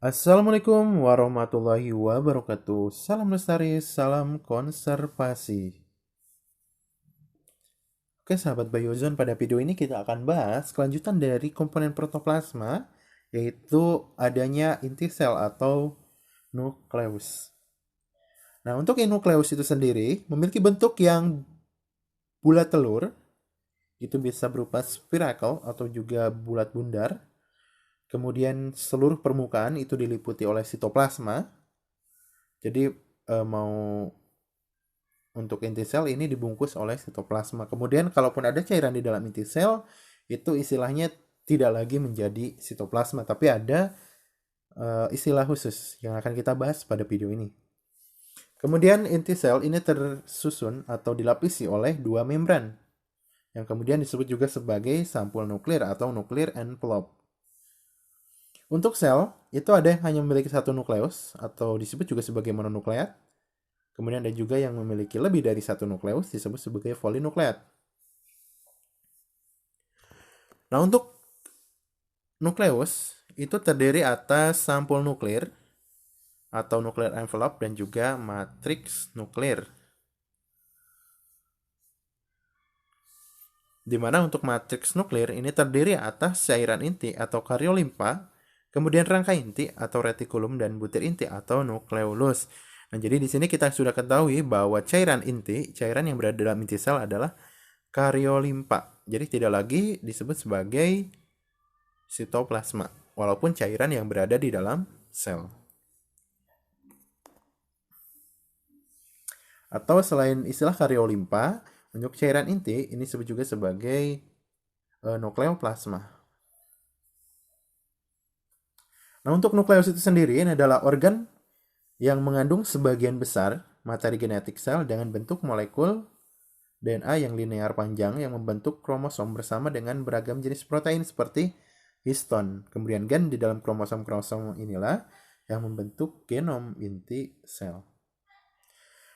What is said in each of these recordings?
Assalamualaikum warahmatullahi wabarakatuh. Salam lestari, salam konservasi. Oke sahabat Biozone, pada video ini kita akan bahas kelanjutan dari komponen protoplasma, yaitu adanya inti sel atau nukleus. Nah, untuk nukleus itu sendiri memiliki bentuk yang bulat telur, itu bisa berupa spherical atau juga bulat bundar. Kemudian seluruh permukaan itu diliputi oleh sitoplasma. Jadi mau untuk inti sel ini dibungkus oleh sitoplasma. Kemudian kalaupun ada cairan di dalam inti sel, itu istilahnya tidak lagi menjadi sitoplasma, tapi ada istilah khusus yang akan kita bahas pada video ini. Kemudian inti sel ini tersusun atau dilapisi oleh dua membran, yang kemudian disebut juga sebagai sampul nuklir atau nuklear envelope. Untuk sel, itu ada yang hanya memiliki satu nukleus atau disebut juga sebagai mononukleat. Kemudian ada juga yang memiliki lebih dari satu nukleus disebut sebagai polinukleat. Nah, untuk nukleus itu terdiri atas sampul nuklir atau nuclear envelope dan juga matriks nuklir. Di mana untuk matriks nuklir ini terdiri atas cairan inti atau kariolimpa, kemudian rangka inti atau retikulum dan butir inti atau nukleolus. Nah, jadi di sini kita sudah ketahui bahwa cairan inti, cairan yang berada dalam inti sel adalah kariolimpa. Jadi tidak lagi disebut sebagai sitoplasma, walaupun cairan yang berada di dalam sel. Atau selain istilah kariolimpa, untuk cairan inti ini disebut juga sebagai nukleoplasma. Nah, untuk nukleus itu sendiri ini adalah organ yang mengandung sebagian besar materi genetik sel dengan bentuk molekul DNA yang linear panjang yang membentuk kromosom bersama dengan beragam jenis protein seperti histon. Kemudian gen di dalam kromosom-kromosom inilah yang membentuk genom inti sel.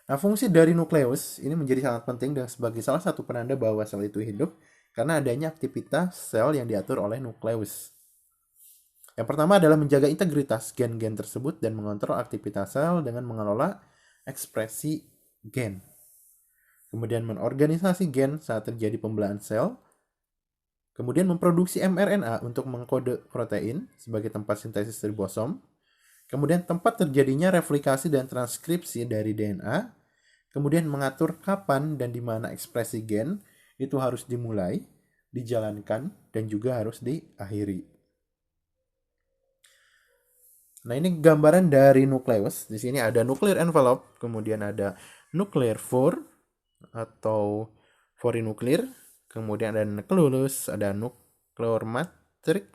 Nah, fungsi dari nukleus ini menjadi sangat penting dan sebagai salah satu penanda bahwa sel itu hidup karena adanya aktivitas sel yang diatur oleh nukleus. Yang pertama adalah menjaga integritas gen-gen tersebut dan mengontrol aktivitas sel dengan mengelola ekspresi gen. Kemudian menorganisasi gen saat terjadi pembelahan sel. Kemudian memproduksi mRNA untuk mengkode protein sebagai tempat sintesis ribosom. Kemudian tempat terjadinya replikasi dan transkripsi dari DNA. Kemudian mengatur kapan dan di mana ekspresi gen itu harus dimulai, dijalankan, dan juga harus diakhiri. Nah, ini gambaran dari nukleus. Di sini ada nuclear envelope, kemudian ada nuclear core atau forinuklir, kemudian ada nukleolus, ada nuklear matrix,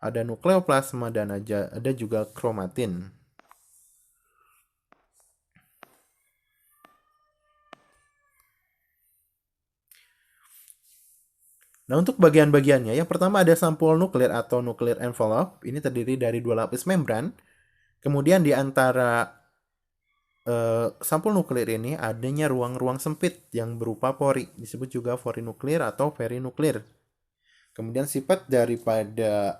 ada nukleoplasma, dan ada juga kromatin. Nah, untuk bagian-bagiannya, yang pertama ada sampul nuklir atau nuclear envelope. Ini terdiri dari dua lapis membran. Kemudian di antara sampul nuklir ini adanya ruang-ruang sempit yang berupa pori. Disebut juga forinuklir atau perinuklir. Kemudian sifat daripada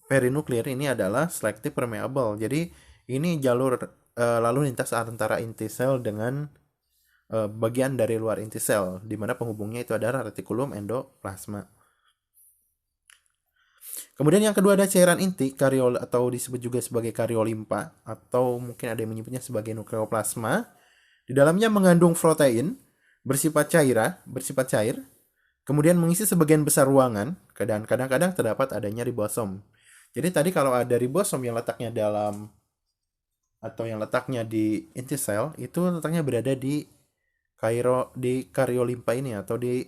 perinuklir ini adalah selective permeable. Jadi ini jalur lalu lintas antara inti sel dengan bagian dari luar inti sel, di mana penghubungnya itu adalah retikulum endoplasma. Kemudian yang kedua ada cairan inti kariol atau disebut juga sebagai kariolimpa atau mungkin ada yang menyebutnya sebagai nukleoplasma. Di dalamnya mengandung protein bersifat cair, kemudian mengisi sebagian besar ruangan, dan kadang-kadang terdapat adanya ribosom. Jadi tadi kalau ada ribosom yang letaknya dalam atau yang letaknya di inti sel, itu letaknya berada di kariolimpa ini atau di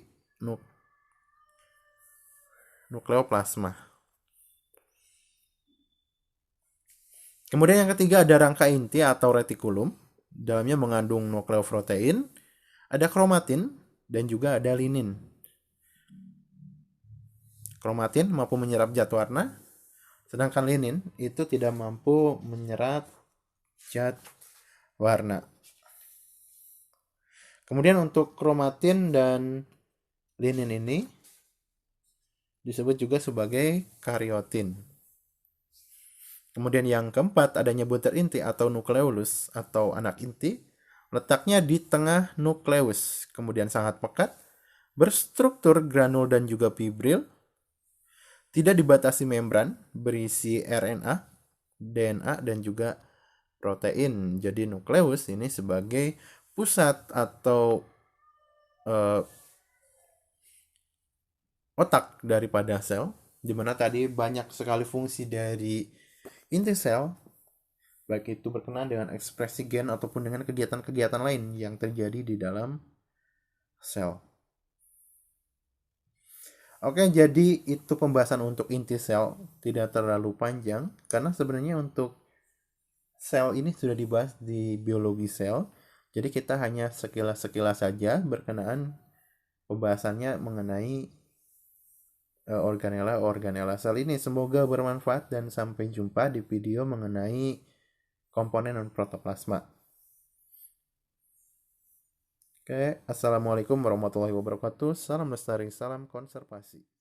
nukleoplasma. Kemudian yang ketiga ada rangka inti atau retikulum. Dalamnya mengandung nukleoprotein, ada kromatin, dan juga ada linin. Kromatin mampu menyerap zat warna, sedangkan linin itu tidak mampu menyerap zat warna. Kemudian untuk kromatin dan linin ini disebut juga sebagai karyotin. Kemudian yang keempat, adanya butir inti atau nukleolus atau anak inti, letaknya di tengah nukleus, kemudian sangat pekat, berstruktur granul dan juga fibril, tidak dibatasi membran, berisi RNA, DNA, dan juga protein. Jadi nukleus ini sebagai pusat atau eh, otak daripada sel, di mana tadi banyak sekali fungsi dari inti sel, baik itu berkenaan dengan ekspresi gen ataupun dengan kegiatan-kegiatan lain yang terjadi di dalam sel. Oke, jadi itu pembahasan untuk inti sel, tidak terlalu panjang karena sebenarnya untuk sel ini sudah dibahas di biologi sel. Jadi kita hanya sekilas-sekilas saja berkenaan pembahasannya mengenai organela sel ini. Semoga bermanfaat dan sampai jumpa di video mengenai komponen non protoplasma. Oke, assalamualaikum warahmatullahi wabarakatuh. Salam lestari, salam konservasi.